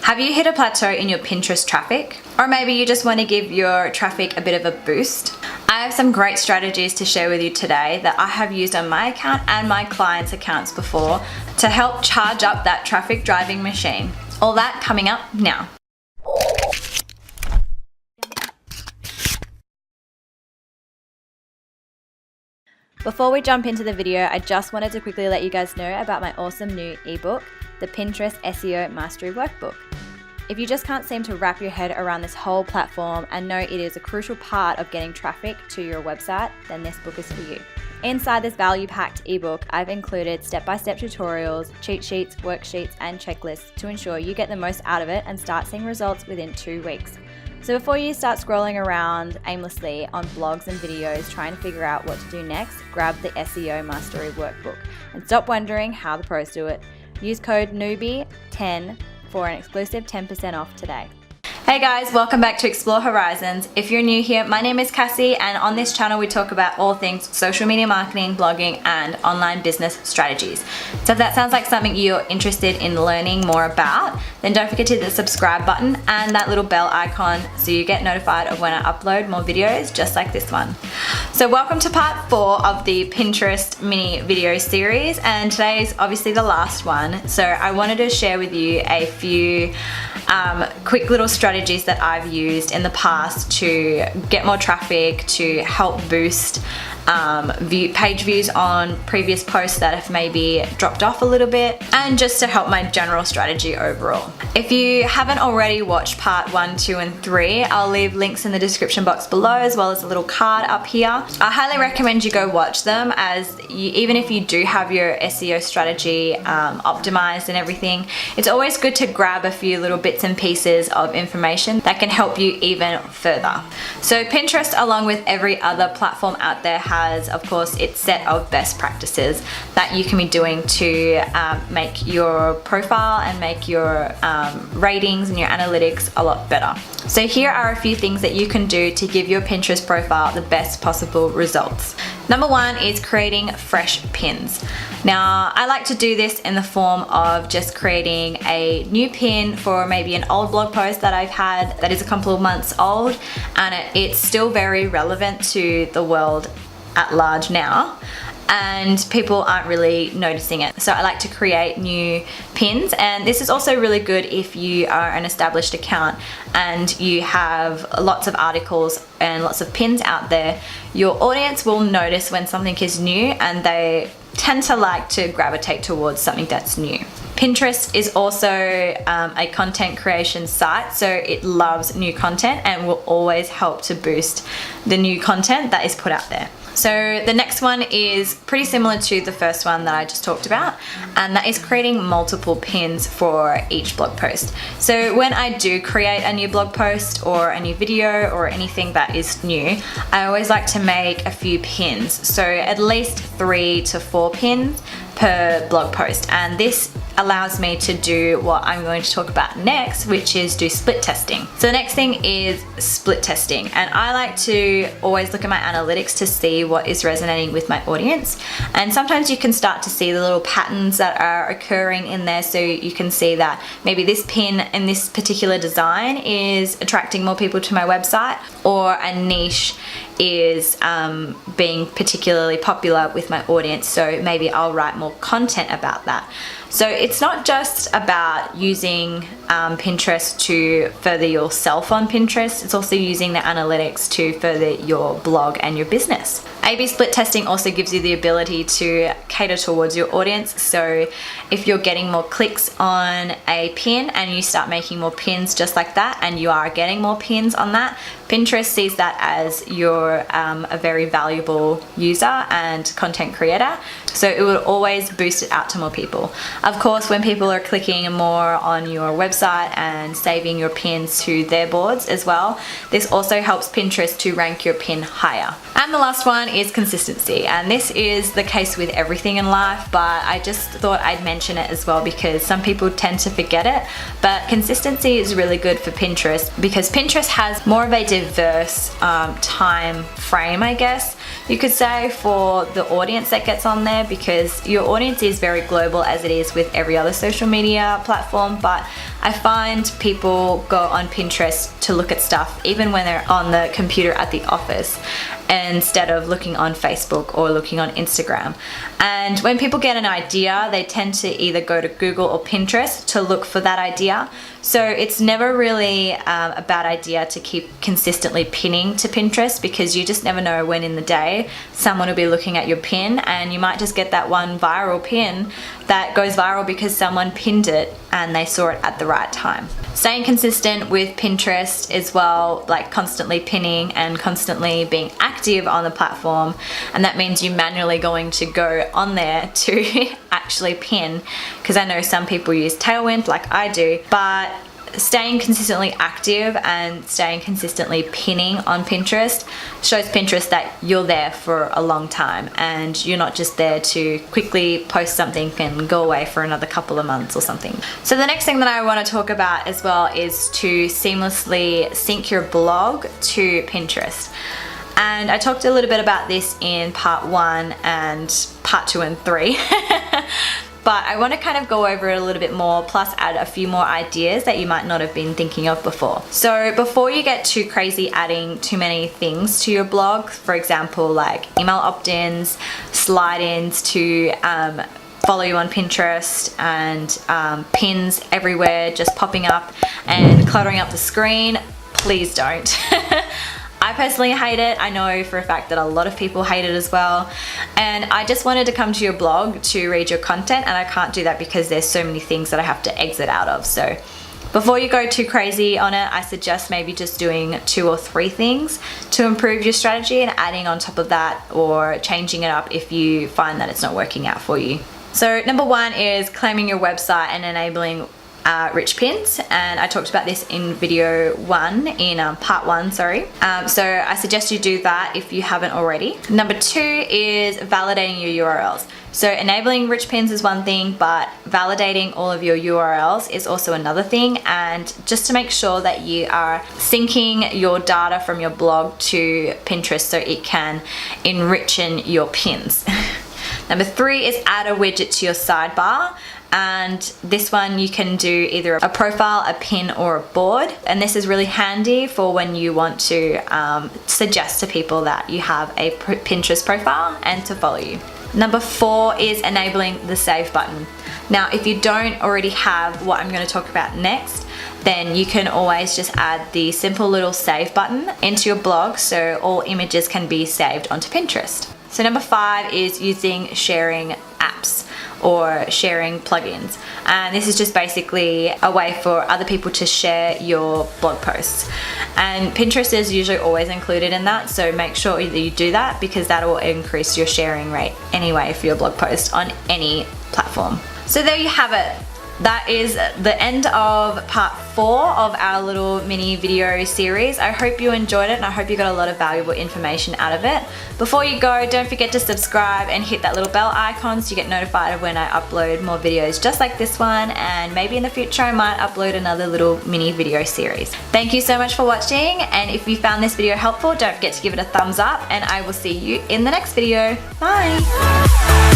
Have you hit a plateau in your Pinterest traffic? Or maybe you just want to give your traffic a bit of a boost? I have some great strategies to share with you today that I have used on my account and my clients' accounts before to help charge up that traffic driving machine. All that coming up now. Before we jump into the video, I just wanted to quickly let you guys know about my awesome new ebook, the Pinterest SEO Mastery Workbook. If you just can't seem to wrap your head around this whole platform and know it is a crucial part of getting traffic to your website, then this book is for you. Inside this value-packed ebook, I've included step-by-step tutorials, cheat sheets, worksheets, and checklists to ensure you get the most out of it and start seeing results within 2 weeks. So before you start scrolling around aimlessly on blogs and videos trying to figure out what to do next, grab the SEO Mastery Workbook and stop wondering how the pros do it. Use code NEWBIE10 for an exclusive 10% off today. Hey guys, welcome back to Explore Horizons. If you're new here, my name is Cassie, and on this channel we talk about all things social media marketing, blogging, and online business strategies. So if that sounds like something you're interested in learning more about, then don't forget to hit the subscribe button and that little bell icon so you get notified of when I upload more videos just like this one. So welcome to part 4 of the Pinterest mini video series, and today is obviously the last one. So I wanted to share with you a few quick little strategies that I've used in the past to get more traffic, to help boost page views on previous posts that have maybe dropped off a little bit, and just to help my general strategy overall. If you haven't already watched part 1, 2, and 3, I'll leave links in the description box below as well as a little card up here. I highly recommend you go watch them, as even if you do have your SEO strategy optimized and everything, it's always good to grab a few little bits and pieces of information that can help you even further. So Pinterest, along with every other platform out there, has of course its set of best practices that you can be doing to make your profile and make your ratings and your analytics a lot better. So here are a few things that you can do to give your Pinterest profile the best possible results. Number 1 is creating fresh pins. Now, I like to do this in the form of just creating a new pin for maybe an old blog post that I've had that is a couple of months old, and it's still very relevant to the world at large now, and people aren't really noticing it. So I like to create new pins, and this is also really good if you are an established account and you have lots of articles and lots of pins out there. Your audience will notice when something is new, and they tend to like to gravitate towards something that's new. Pinterest is also a content creation site, so it loves new content and will always help to boost the new content that is put out there. So the next one is pretty similar to the first one that I just talked about, and that is creating multiple pins for each blog post. So when I do create a new blog post or a new video or anything that is new, I always like to make a few pins. So at least 3 to 4 pins per blog post, and this allows me to do what I'm going to talk about next, which is do split testing. So the next thing is split testing, and I like to always look at my analytics to see what is resonating with my audience, and sometimes you can start to see the little patterns that are occurring in there. So you can see that maybe this pin in this particular design is attracting more people to my website, or a niche is being particularly popular with my audience, so maybe I'll write more content about that. So it's not just about using Pinterest to further yourself on Pinterest, it's also using the analytics to further your blog and your business. A/B split testing also gives you the ability to cater towards your audience. So if you're getting more clicks on a pin and you start making more pins just like that, and you are getting more pins on that, Pinterest sees that as you're a very valuable user and content creator, so it will always boost it out to more people. Of course, when people are clicking more on your website and saving your pins to their boards as well, this also helps Pinterest to rank your pin higher. And the last one is consistency, and this is the case with everything in life, but I just thought I'd mention it as well because some people tend to forget it. But consistency is really good for Pinterest because Pinterest has more of a diverse time frame, I guess you could say, for the audience that gets on there, because your audience is very global as it is with every other social media platform, but I find people go on Pinterest to look at stuff even when they're on the computer at the office, instead of looking on Facebook or looking on Instagram. And when people get an idea, they tend to either go to Google or Pinterest to look for that idea. So it's never really a bad idea to keep consistently pinning to Pinterest, because you just never know when in the day someone will be looking at your pin, and you might just get that one viral pin that goes viral because someone pinned it and they saw it at the right time. Staying consistent with Pinterest as well, like constantly pinning and constantly being active on the platform, and that means you manually going to go on there to actually pin, because I know some people use Tailwind like I do, but staying consistently active and staying consistently pinning on Pinterest shows Pinterest that you're there for a long time and you're not just there to quickly post something and go away for another couple of months or something. So the next thing that I want to talk about as well is to seamlessly sync your blog to Pinterest. And I talked a little bit about this in part 1 and part 2 and 3. But I want to kind of go over it a little bit more, plus add a few more ideas that you might not have been thinking of before. So before you get too crazy adding too many things to your blog, for example, like email opt-ins, slide-ins to follow you on Pinterest, and pins everywhere just popping up and cluttering up the screen, please don't. I personally hate it. I know for a fact that a lot of people hate it as well. And I just wanted to come to your blog to read your content, and I can't do that because there's so many things that I have to exit out of. So before you go too crazy on it, I suggest maybe just doing 2 or 3 things to improve your strategy and adding on top of that, or changing it up if you find that it's not working out for you. So number 1 is claiming your website and enabling rich pins, and I talked about this in video 1, in part 1, sorry. So I suggest you do that if you haven't already. Number 2 is validating your URLs. So enabling rich pins is one thing, but validating all of your URLs is also another thing, and just to make sure that you are syncing your data from your blog to Pinterest so it can enrich your pins. Number 3 is add a widget to your sidebar. And this one you can do either a profile, a pin, or a board, and this is really handy for when you want to suggest to people that you have a Pinterest profile and to follow you. Number 4 is enabling the save button. Now if you don't already have what I'm going to talk about next, then you can always just add the simple little save button into your blog so all images can be saved onto Pinterest. So number 5 is using sharing apps or sharing plugins, and this is just basically a way for other people to share your blog posts, and Pinterest is usually always included in that, so make sure that you do that because that will increase your sharing rate anyway for your blog post on any platform. So there you have it. That is the end of part 4 of our little mini video series. I hope you enjoyed it, and I hope you got a lot of valuable information out of it. Before you go, don't forget to subscribe and hit that little bell icon so you get notified of when I upload more videos just like this one, and maybe in the future I might upload another little mini video series. Thank you so much for watching, and if you found this video helpful, don't forget to give it a thumbs up, and I will see you in the next video. Bye!